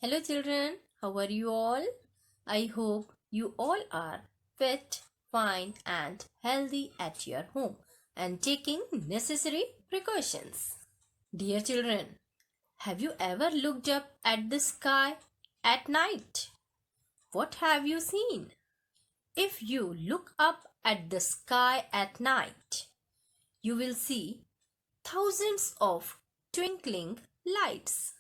Hello children, how are you all? I hope you all are fit, fine and healthy at your home and taking necessary precautions. Dear children, have you ever looked up at the sky at night? What have you seen? If you look up at the sky at night, you will see thousands of twinkling lights.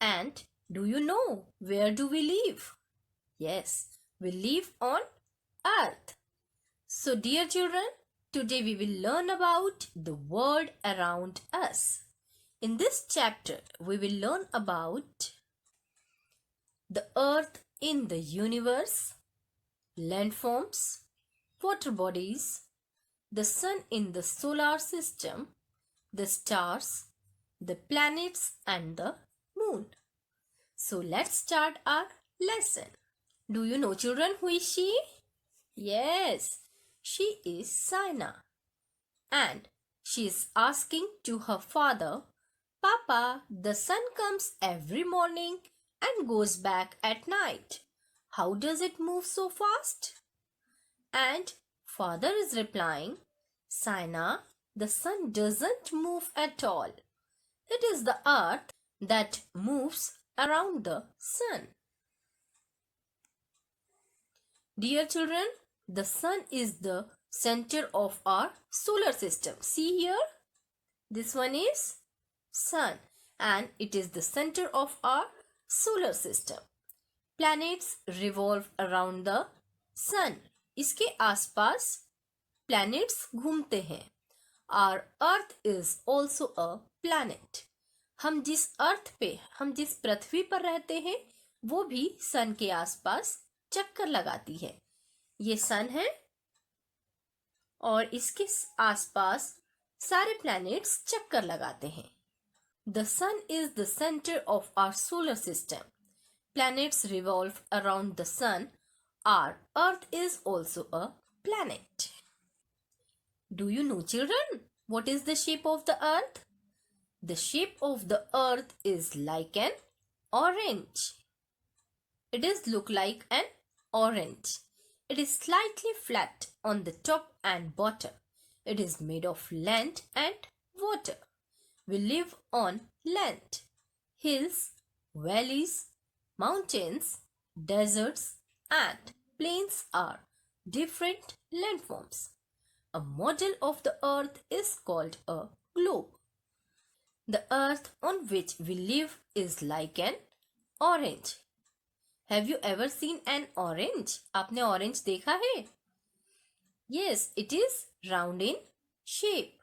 And do you know where do we live? Yes, we live on earth. So dear children, today we will learn about the world around us. In this chapter, we will learn about the earth in the universe, landforms, water bodies, the sun in the solar system, the stars, the planets and the moon. So let's start our lesson. Do you know children who is she? Yes, she is Sina. And she is asking to her father, Papa, the sun comes every morning and goes back at night. How does it move so fast? And father is replying, Sina, the sun doesn't move at all. It is the earth that moves around the sun. Dear children, the sun is the center of our solar system. See here, this one is sun and it is the center of our solar system. Planets revolve around the sun. इसके आसपास planets घूमते हैं. Our earth is also a planet. हम जिस पृथ्वी पर रहते हैं वो भी सन के आसपास चक्कर लगाती है. ये सन है और इसके आसपास सारे प्लैनेट्स चक्कर लगाते हैं. The sun is the center of our solar system. Planets revolve around the sun. Our earth is also a planet. Do you know children what is the shape of the earth? The shape of the earth is like an orange. It is look like an orange. It is slightly flat on the top and bottom. It is made of land and water. We live on land. Hills, valleys, mountains, deserts and plains are different landforms. A model of the earth is called a globe. The earth on which we live is like an orange. Have you ever seen an orange? आपने orange देखा है? Yes, it is round in shape.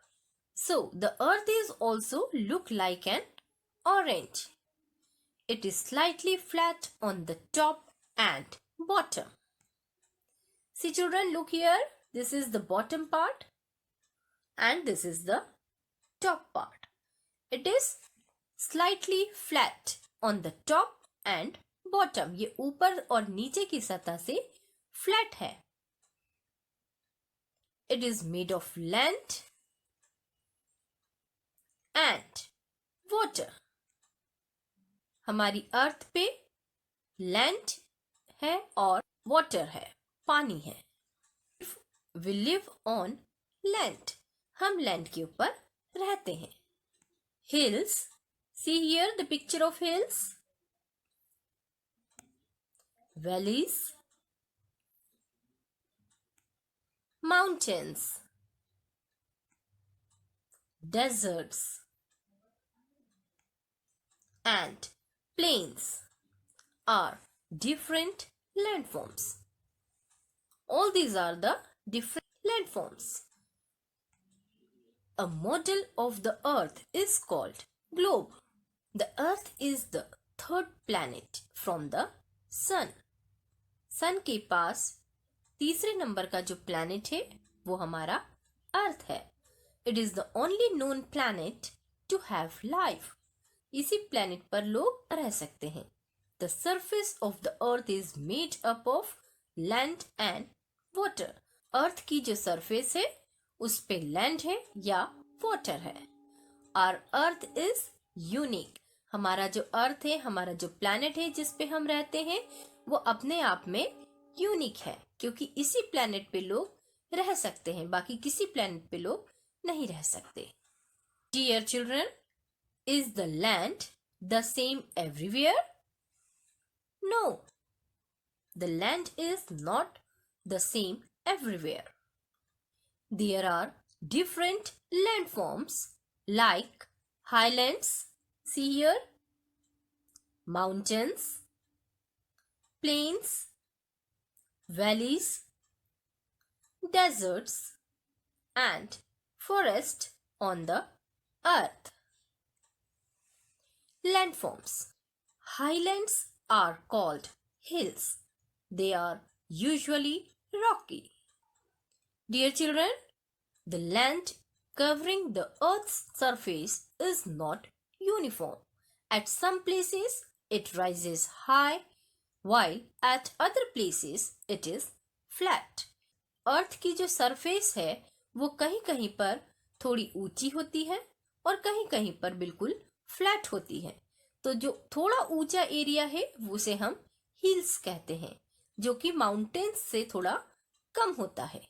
So, the earth is also look like an orange. It is slightly flat on the top and bottom. See children, look here. This is the bottom part and this is the top part. It is slightly flat on the top and bottom. ये ऊपर और नीचे की सतह से flat है. It is made of land and water. हमारी अर्थ पे लैंड है और वाटर है, पानी है. We live on land. हम लैंड के ऊपर रहते हैं. Hills. See here the picture of hills. Valleys, mountains, deserts and plains are different landforms. All these are the different landforms. A model of the earth is called globe. The earth is the third planet from the sun. सन के पास तीसरे number का जो planet है वो हमारा earth है. It is the only known planet to have life. इसी planet पर लोग रह सकते हैं. The surface of the earth is made up of land and water. Earth की जो सरफेस है उस पे लैंड है या वाटर है. Our earth is unique. हमारा जो अर्थ है, हमारा जो प्लैनेट है जिस पे हम रहते हैं, वो अपने आप में यूनिक है, क्योंकि इसी प्लैनेट पे लोग रह सकते हैं, बाकी किसी प्लैनेट पे लोग नहीं रह सकते। Dear children, is the land the same everywhere? No, the land is not the same everywhere. There are different landforms like highlands, see here, mountains, plains, valleys, deserts, and forest on the earth. Landforms. Highlands are called hills. They are usually rocky. Dear children, the land covering the earth's surface is not uniform. At some places it rises high, while at other places it is flat. अर्थ की जो surface है वो कहीं कहीं पर थोड़ी ऊंची होती है और कहीं कहीं पर बिल्कुल फ्लैट होती है। तो जो थोड़ा ऊंचा एरिया है उसे हम हिल्स कहते हैं, जो कि माउंटेन्स से थोड़ा कम होता है।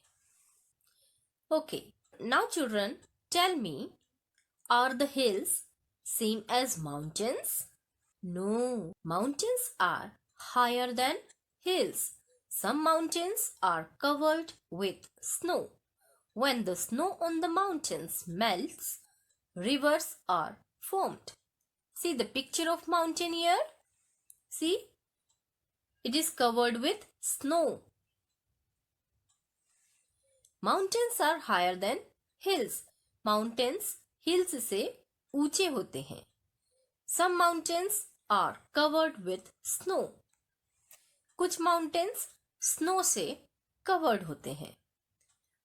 Okay, now children tell me, are the hills same as mountains? No, mountains are higher than hills. Some mountains are covered with snow. When the snow on the mountains melts, rivers are formed. See the picture of mountain here. See, it is covered with snow. Mountains are higher than hills. Mountains hills से ऊंचे होते हैं. Some mountains are covered with snow. कुछ mountains snow से covered होते हैं.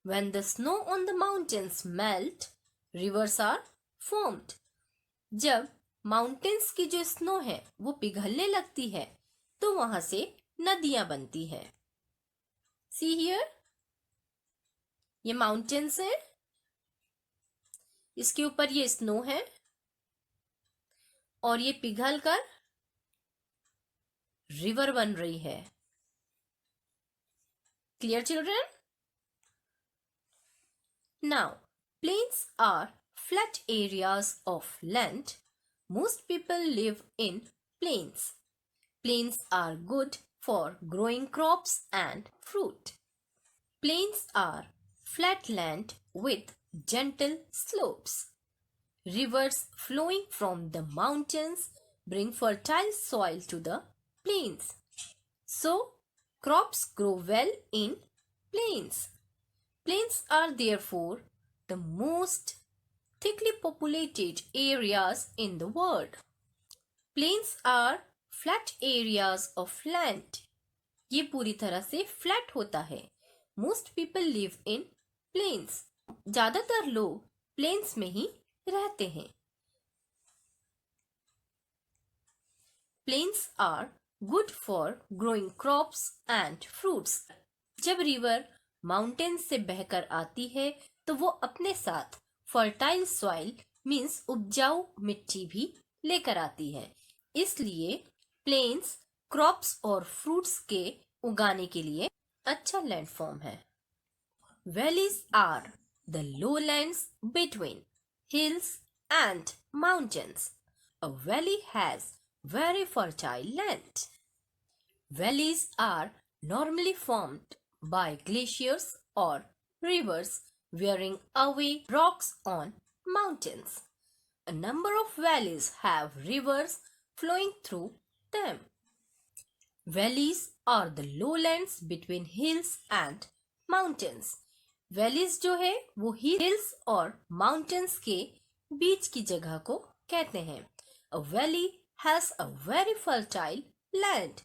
When the snow on the mountains melt, rivers are formed. जब mountains की जो snow है वो पिघलने लगती है तो वहां से नदियां बनती है. See here, ये mountains है, इसके ऊपर ये snow है और ये पिघल कर रिवर बन रही है. Clear children? Now, plains are flat areas of land. Most people live in plains. Plains are good for growing crops and fruit. Plains are flat land with gentle slopes. Rivers flowing from the mountains bring fertile soil to the plains. So, crops grow well in plains. Plains are therefore the most thickly populated areas in the world. Plains are flat areas of land. ये पूरी तरह से flat होता है. Most people live in plains. ज्यादातर लोग planes में ही रहते हैं. Plains are good for growing crops and fruits. जब रिवर माउंटेन से बहकर आती है तो वो अपने साथ फर्टाइल सॉइल मीन्स उपजाऊ मिट्टी भी लेकर आती है. इसलिए प्लेन्स क्रॉप्स और फ्रूट्स के उगाने के लिए अच्छा लैंडफॉर्म है. Valleys are the lowlands between hills and mountains. A valley has very fertile land. Valleys are normally formed by glaciers or rivers wearing away rocks on mountains. A number of valleys have rivers flowing through them. Valleys are the lowlands between hills and mountains. Valleys जो है वो hills और mountains के बीच की जगह को कहते हैं. अ valley has a very fertile land.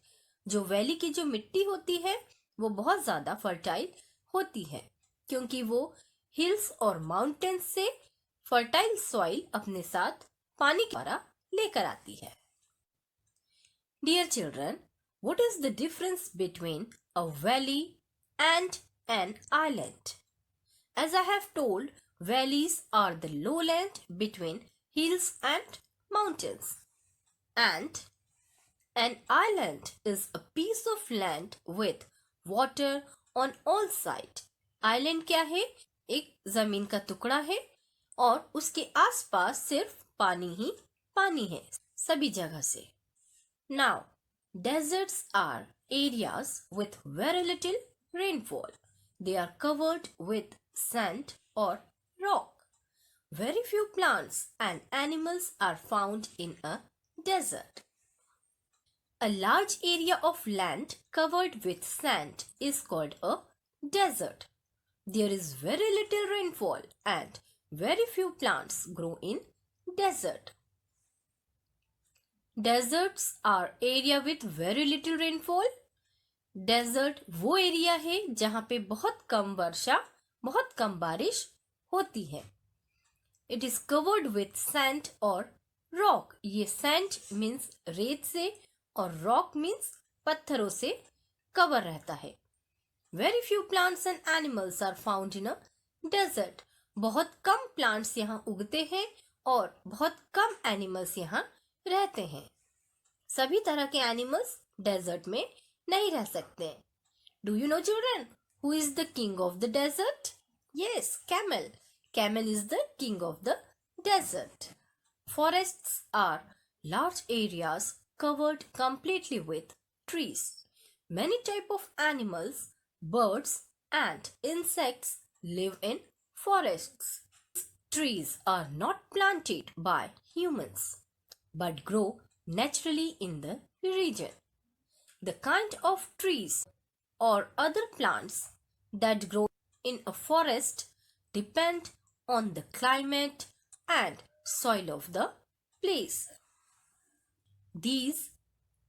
जो वैली की जो मिट्टी होती है वो बहुत ज्यादा फर्टाइल होती है क्योंकि वो हिल्स और माउंटेन्स से फर्टाइल सॉइल अपने साथ पानी के द्वारा लेकर आती है. Dear children, what is the difference between a valley and an island? As I have told, valleys are the lowland between hills and mountains. And an island is a piece of land with water on all sides. Island क्या है? एक जमीन का टुकड़ा है और उसके आसपास सिर्फ पानी ही पानी है सभी जगह से. Now, deserts are areas with very little rainfall. They are covered with sand or rock. Very few plants and animals are found in a desert. A large area of land covered with sand is called a desert. There is very little rainfall and very few plants grow in desert. Deserts are area with very little rainfall. Desert वो area है जहाँ पे बहुत कम वर्षा, बहुत कम बारिश होती है. It is covered with sand or rock. ये sand means रेत से और rock means पत्थरों से कवर रहता है. Very few plants and animals are found in a desert. बहुत कम plants यहाँ उगते हैं और बहुत कम animals यहाँ रहते हैं. सभी तरह के animals desert में नहीं रह सकते. Do you know, children, who is the king of the desert? Yes, camel. Camel is the king of the desert. Forests are large areas covered completely with trees. Many types of animals, birds and insects live in forests. Trees are not planted by humans but grow naturally in the region. The kind of trees or other plants that grow in a forest depend on the climate and soil of the place. These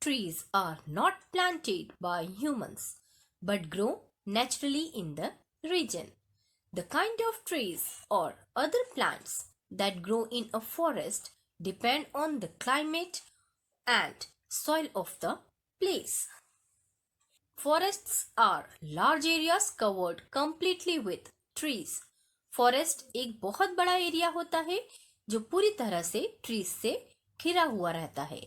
trees are not planted by humans but grow naturally in the region. The kind of trees or other plants that grow in a forest depend on the climate and soil of the place. Forests are large areas covered completely with trees. Forest एक बहुत बड़ा area होता है जो पूरी तरह से trees से घिरा हुआ रहता है.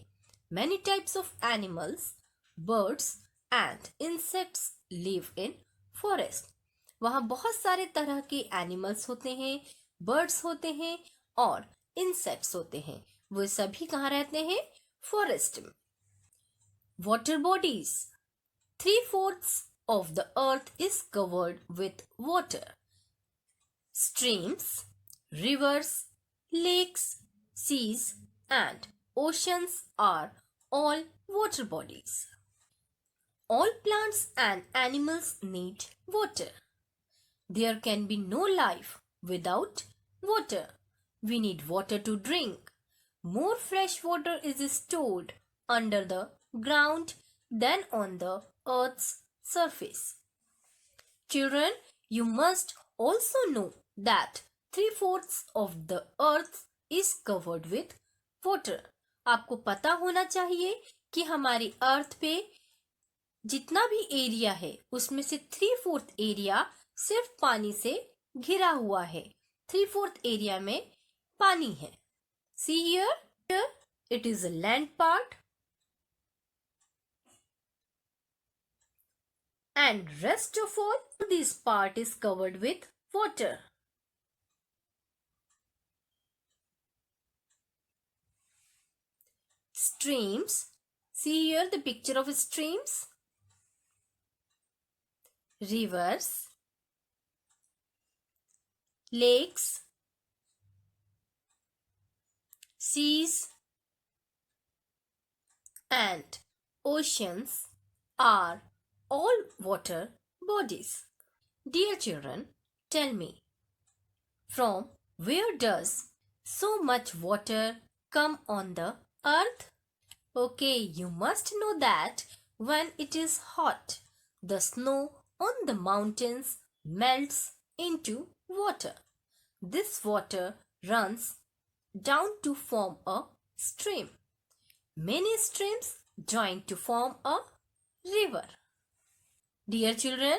Many types of animals, birds and insects live in forest. वहाँ बहुत सारे तरह के एनिमल्स होते हैं, बर्ड्स होते हैं और इंसेक्ट्स होते हैं. वो सभी कहाँ रहते हैं? फॉरेस्ट में. Water bodies. 3/4 of the earth is covered with water. Streams, rivers, lakes, seas and oceans are all water bodies. All plants and animals need water. There can be no life without water. We need water to drink. More fresh water is stored under the ground than on the earth's surface. Children, you must also know that 3/4 of the earth is covered with water. आपको पता होना चाहिए कि हमारी अर्थ पे जितना भी area है उसमें से 3/4 एरिया सिर्फ पानी से घिरा हुआ है. 3/4 एरिया में पानी है. See here, it is a land part and rest of all this part is covered with water. Streams. See here the picture of streams. Rivers, lakes, seas and oceans are all water bodies. Dear children, tell me, from where does so much water come on the earth? Okay, you must know that when it is hot, the snow on the mountains melts into water. This water runs down to form a stream. Many streams join to form a river. Dear children,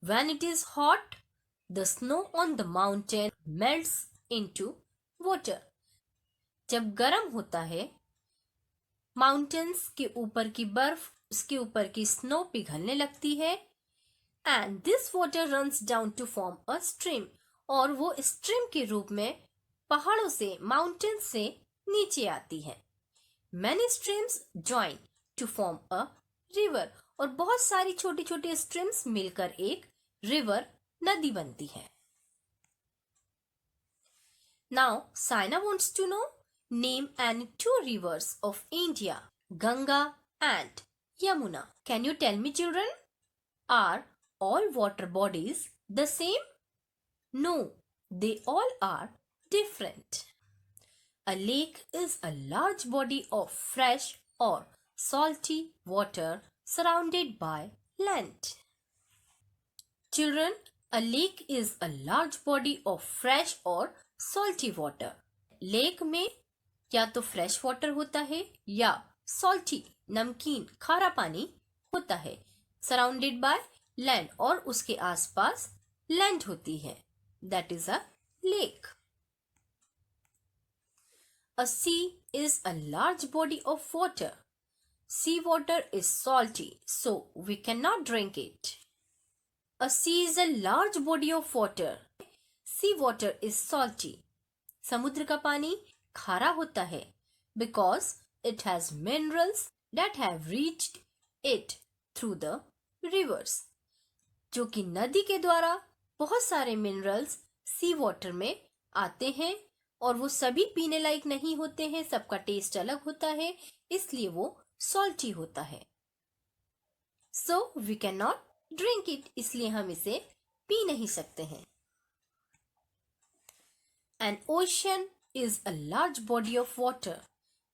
when it is hot, the snow on the mountain melts into water. जब गर्म होता है mountains के ऊपर की बर्फ, उसके ऊपर की स्नो पिघलने लगती है and this water runs down to form a stream, और वो स्ट्रीम के रूप में पहाड़ों से, माउंटेन्स से नीचे आती है। Many streams join to form a river, और बहुत सारी छोटी छोटी स्ट्रीम्स मिलकर एक रिवर, नदी बनती है। Now, Saina wants to know, name any two rivers of India, Ganga and Yamuna. Can you tell me, children? Are all water bodies the same? No, they all are different. A lake is a large body of fresh or salty water surrounded by land. Children, a lake is a large body of fresh or salty water. Lake में या तो fresh water होता है या salty, नमकीन, खारा पानी होता है। सराउंडेड बाय लैंड, और उसके आसपास लैंड होती है। That is a lake. A sea is a large body of water. Sea water is salty, so we cannot drink it. A sea is a large body of water. Sea water is salty. समुद्र का पानी खारा होता है because it has minerals that have reached it through the rivers. जो कि नदी के द्वारा बहुत सारे मिनरल्स सी वाटर में आते हैं और वो सभी पीने लायक नहीं होते हैं, सबका टेस्ट अलग होता है, इसलिए वो सॉल्टी होता है। So we can not drink it, इसलिए हम इसे पी नहीं सकते हैं। An ocean is a large body of water.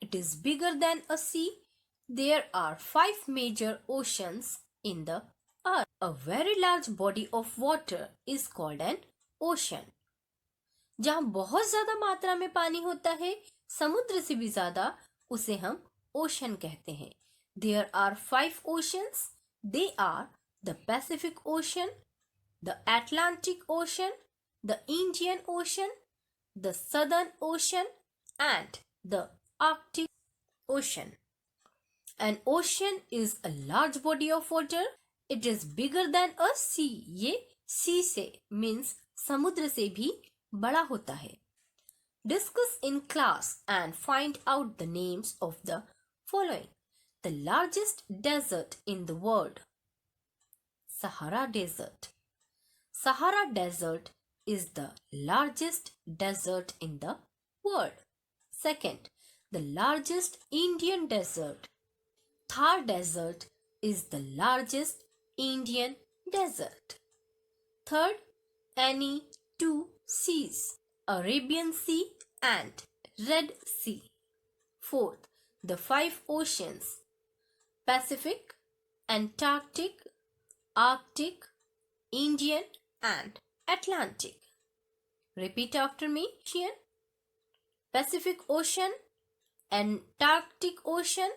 It is bigger than a sea. There are 5 major oceans in the earth. A very large body of water is called an ocean. जहाँ बहुत ज्यादा मात्रा में पानी होता है, समुद्र से भी ज्यादा, उसे हम ओशन कहते हैं। There are 5 oceans. They are the Pacific Ocean, the Atlantic Ocean, the Indian Ocean, the Southern Ocean, and the Arctic Ocean. An ocean is a large body of water. It is bigger than a sea. ये sea से means समुद्र से भी बड़ा होता है। Discuss in class and find out the names of the following. The largest desert in the world. Sahara Desert. Sahara Desert is the largest desert in the world. Second, the largest Indian desert. Thar Desert is the largest Indian desert. Third, any two seas, Arabian Sea and Red Sea. Fourth, the 5 oceans, Pacific, Antarctic, Arctic, Indian and Atlantic. Repeat after me, Shian. Pacific Ocean, Antarctic Ocean,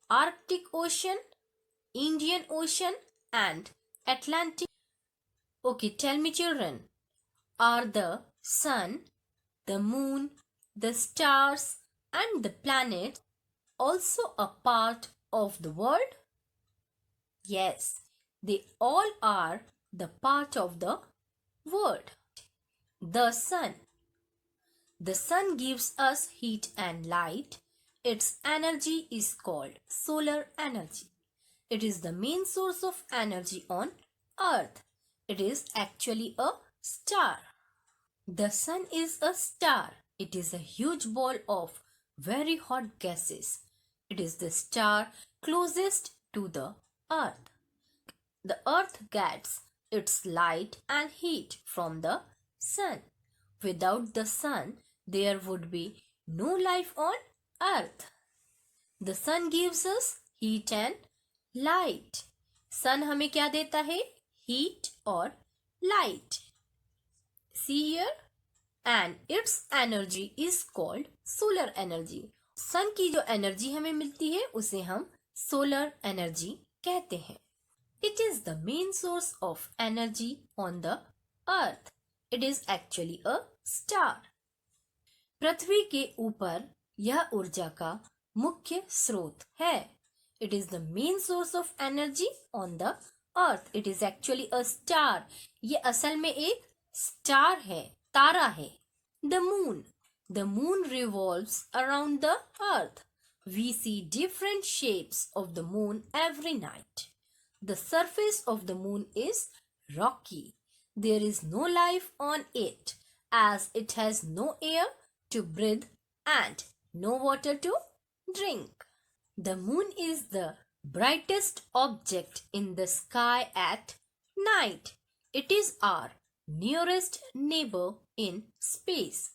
Arctic Ocean, Indian Ocean and Atlantic. Okay, tell me, children, are the sun, the moon, the stars and the planets also a part of the world? Yes, they all are the part of the world. The sun. The sun gives us heat and light. Its energy is called solar energy. It is the main source of energy on Earth. It is actually a star. The sun is a star. It is a huge ball of very hot gases. It is the star closest to the Earth. The Earth gets its light and heat from the sun. Without the sun, there would be no life on Earth. The sun gives us heat and light. Sun हमें क्या देता है? Heat और light. See here? And its energy is called solar energy. Sun की जो energy हमें मिलती है उसे हम solar energy कहते हैं. It is the main source of energy on the Earth. It is actually a star. पृथ्वी के ऊपर यह ऊर्जा का मुख्य स्रोत है. It is the main source of energy on the earth. It is actually a star. ये असल में एक स्टार है, तारा है. The moon. The moon revolves around the earth. We see different shapes of the moon every night. The surface of the moon is rocky. There is no life on it as it has no air to breathe and no water to drink. The moon is the brightest object in the sky at night. It is our nearest neighbor in space.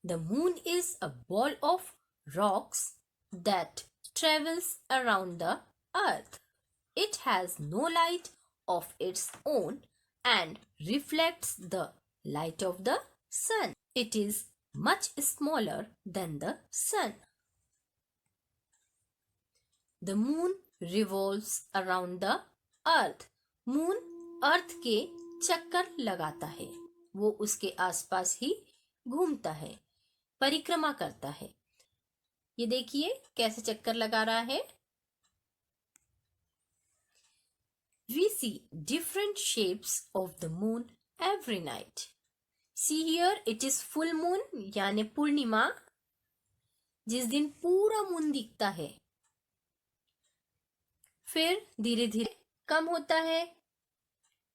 The moon is a ball of rocks that travels around the earth. It has no light of its own and reflects the light of the sun. It is much smaller than the sun. The moon revolves around the earth. Moon अर्थ के चक्कर लगाता है. वो उसके आसपास ही घूमता है, परिक्रमा करता है. ये देखिए कैसे चक्कर लगा रहा है. We see different shapes of the moon every night. See here, it is full moon यानी पूर्णिमा, जिस दिन पूरा मून दिखता है. फिर धीरे धीरे कम होता है,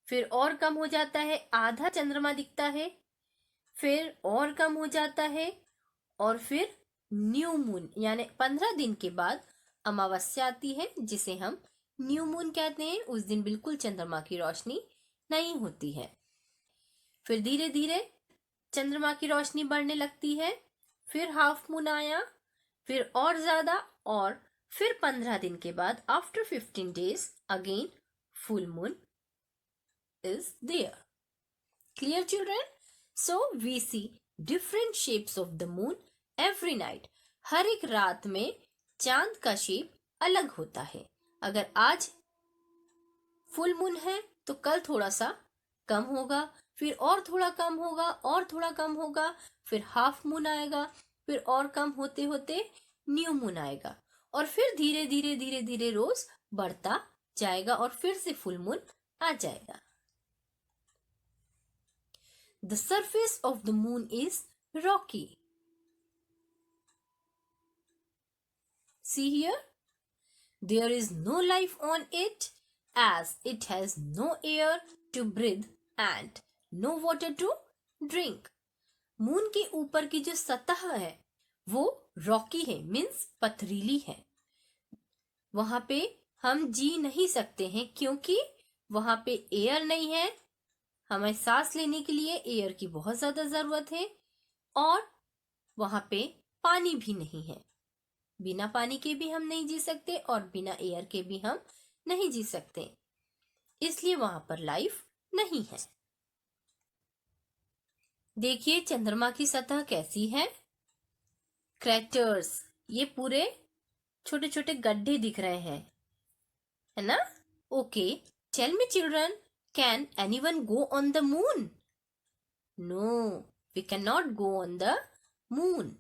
फिर और कम हो जाता है, आधा चंद्रमा दिखता है, फिर और कम हो जाता है, और फिर न्यू मून यानी 15 दिन के बाद अमावस्या आती है, जिसे हम न्यू मून कहते हैं. उस दिन बिल्कुल चंद्रमा की रोशनी नहीं होती है. फिर धीरे धीरे चंद्रमा की रोशनी बढ़ने लगती है. फिर हाफ मून आया, फिर और ज्यादा, और फिर 15 दिन के बाद after 15 days again full moon is there. Clear children? So we see different shapes of the moon every night. हर एक रात में चांद का शेप अलग होता है. अगर आज फुल मून है तो कल थोड़ा सा कम होगा, फिर और थोड़ा कम होगा, और थोड़ा कम होगा, फिर हाफ मून आएगा, फिर और कम होते होते न्यू मून आएगा, और फिर धीरे धीरे धीरे धीरे रोज बढ़ता जाएगा और फिर से फुल मून आ जाएगा. The surface of the moon is rocky. See here? There is no life on it as it has no air to breathe and no water to drink. Moon के ऊपर की जो सतह है वो रॉकी है, means पथरीली है. वहां पे हम जी नहीं सकते हैं क्योंकि वहां पे एयर नहीं है. हमें सांस लेने के लिए एयर की बहुत ज्यादा जरूरत है, और वहां पे पानी भी नहीं है. बिना पानी के भी हम नहीं जी सकते और बिना एयर के भी हम नहीं जी सकते, इसलिए वहां पर लाइफ नहीं है. देखिए चंद्रमा की सतह कैसी है. क्रैटर्स, ये पूरे छोटे छोटे गड्ढे दिख रहे हैं, है ना. Okay, tell me children, can anyone go on the moon? No, we cannot go on the moon.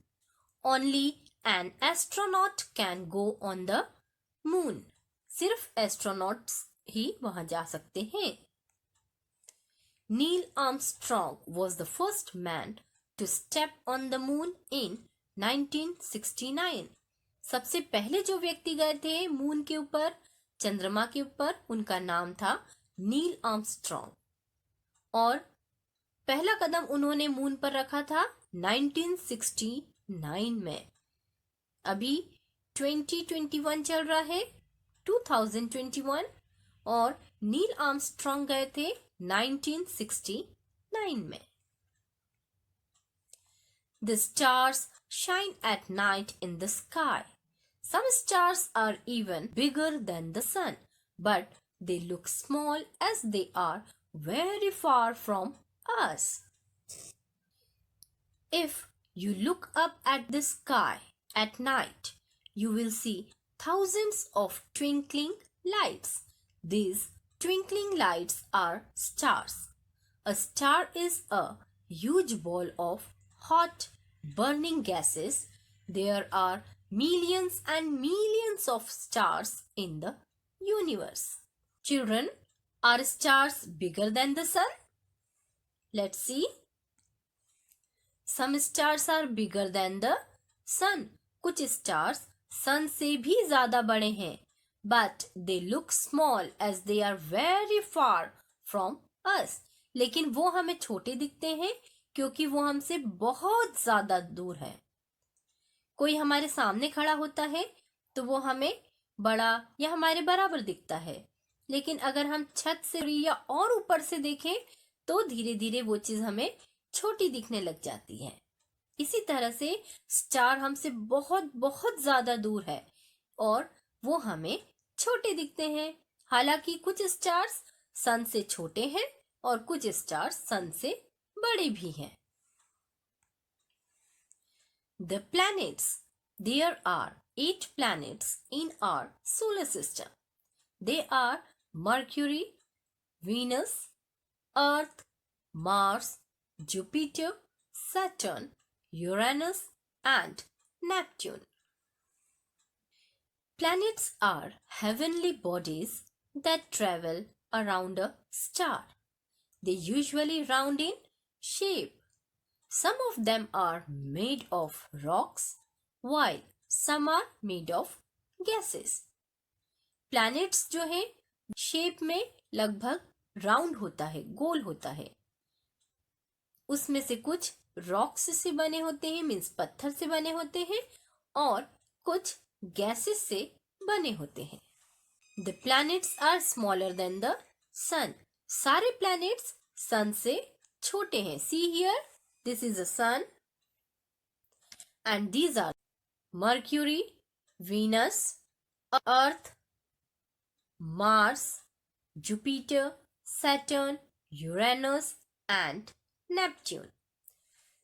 Only an astronaut can go on the moon. सिर्फ एस्ट्रोनॉट्स ही वहां जा सकते हैं. Neil Armstrong was the first man to step on the moon in 1969. सबसे पहले जो व्यक्ति गए थे मून के ऊपर, चंद्रमा के ऊपर, उनका नाम था नील आर्मस्ट्रॉन्ग, और पहला कदम उन्होंने मून पर रखा था 1969 में. अभी 2021 चल रहा है, 2021, और नील आर्मस्ट्रॉन्ग गए थे 1969 में. The stars shine at night in the sky. Some stars are even bigger than the sun, but they look small as they are very far from us. If you look up at the sky at night, you will see thousands of twinkling lights. These twinkling lights are stars. A star is a huge ball of hot burning gases. There are millions and millions of stars in the universe. Children, are stars bigger than the sun? Let's see. Some stars are bigger than the sun. कुछ stars sun से भी ज़्यादा बड़े हैं. But they look small as they are very far from us. लेकिन वो हमें छोटे दिखते हैं क्योंकि वो हमसे बहुत ज़्यादा दूर है. कोई हमारे सामने खड़ा होता है तो वो हमें बड़ा या हमारे बराबर दिखता है, लेकिन अगर हम छत से या और ऊपर से देखें तो धीरे धीरे वो चीज हमें छोटी दिखने लग जाती है. इसी तरह से स्टार हमसे बहुत बहुत ज्यादा दूर है और वो हमें छोटे दिखते हैं. हालांकि कुछ स्टार्स सन से छोटे हैं और कुछ स्टार्स सन से बड़े भी हैं. The planets. There are 8 planets in our solar system. They are Mercury, Venus, Earth, Mars, Jupiter, Saturn, Uranus, and Neptune. Planets are heavenly bodies that travel around a star. They usually round in shape. Some of them are made of rocks, while some are made of gases. Planets जो है shape में लगभग round होता है, गोल होता है. उसमें से कुछ रॉक्स से बने होते हैं, मीन्स पत्थर से बने होते हैं, और कुछ गैसेस से बने होते हैं. The planets are smaller than the sun. सारे planets sun से छोटे हैं. See here. This is the sun and these are Mercury, Venus, Earth, Mars, Jupiter, Saturn, Uranus and Neptune.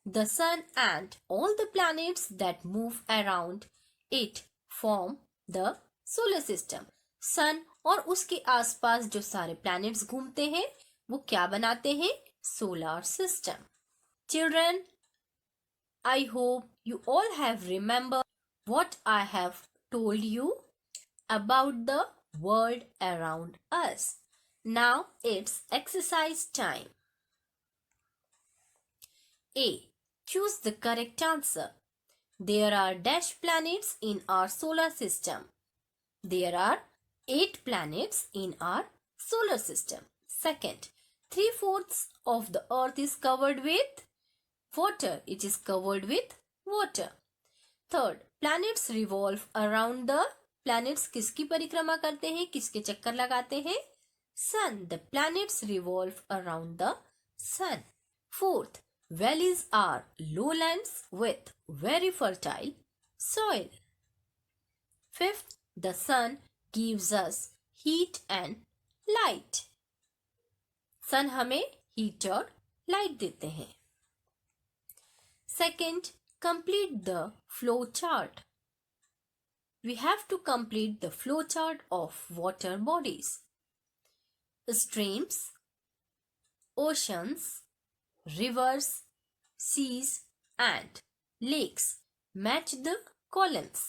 The sun and all the planets that move around it form the solar system. Sun और उसके आसपास जो सारे planets घूमते हैं वो क्या बनाते हैं? Solar system. Children, I hope you all have remembered what I have told you about the world around us. Now it's exercise time. A. Choose the correct answer. There are dash planets in our solar system. There are 8 planets in our solar system. Second, 3/4 of the earth is covered with water. It is covered with water. Third, planets revolve around the planets किसकी परिक्रमा करते हैं, किसके चक्कर लगाते हैं? Sun. The planets revolve around the sun. Fourth, valleys are lowlands with very fertile soil. Fifth, the sun gives us heat and light. Sun हमें heat और light देते हैं. Second, complete the flow chart. We have to complete the flow chart of water bodies. Streams, oceans, rivers, seas, and lakes match the columns.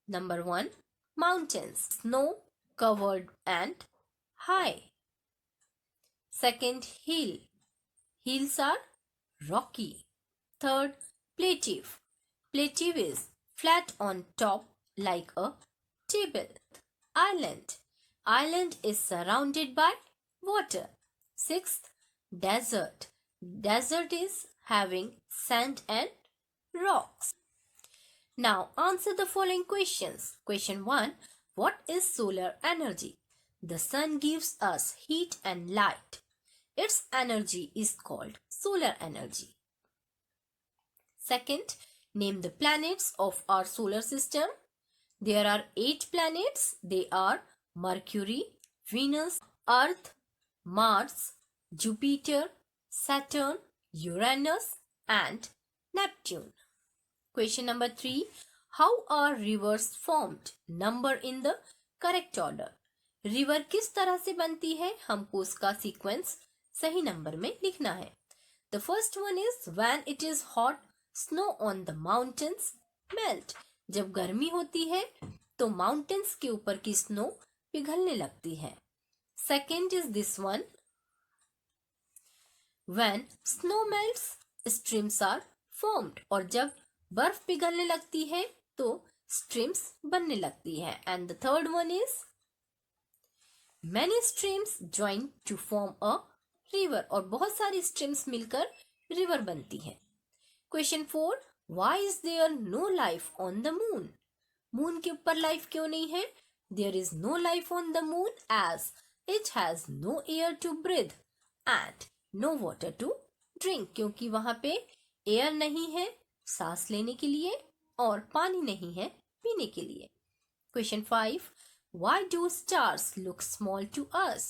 Number 1, mountains, snow covered and high. Second, hill. Hills are rocky. Third, plateau. Plateau is flat on top like a table. Island. Island is surrounded by water. Sixth, desert. Desert is having sand and rocks. Now answer the following questions. Question 1. What is solar energy? The sun gives us heat and light. Its energy is called solar energy. Second, name the planets of our solar system. There are 8 planets. They are Mercury, Venus, Earth, Mars, Jupiter, Saturn, Uranus, and Neptune. Question number 3. How are rivers formed? Number in the correct order. River किस तरह से बनती है? हमको उसका sequence सही number में लिखना है. The first one is when it is hot, snow on the mountains melt. जब गर्मी होती है तो माउंटेन्स के ऊपर की स्नो पिघलने लगती है. Second is this one. When snow melts, streams are formed. और जब बर्फ पिघलने लगती है तो streams बनने लगती है. And the third one is many streams join to form a river. और बहुत सारी streams मिलकर river बनती है. Question 4. Why is there no life on the moon? Moon के ऊपर life क्यों नहीं है? There is no life on the moon as it has no air to breathe and no water to drink. क्योंकि वहां पे एयर नहीं है सांस लेने के लिए और पानी नहीं है पीने के लिए. Question 5. Why do stars look small to us?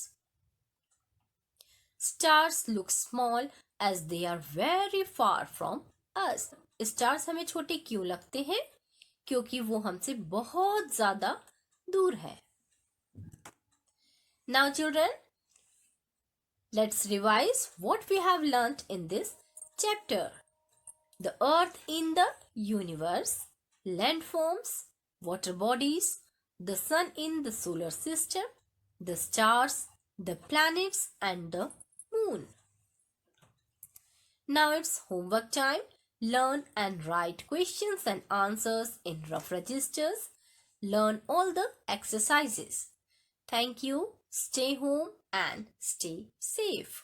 Stars look small as they are very far from us. Stars हमें छोटे क्यों लगते हैं? क्योंकि वो हमसे बहुत ज्यादा दूर है. Now children, let's revise what we have learnt in this chapter. The earth in the universe, landforms, water bodies, the sun in the solar system, the stars, the planets and the moon. Now it's homework time. Learn and write questions and answers in rough registers. Learn all the exercises. Thank you. Stay home and stay safe.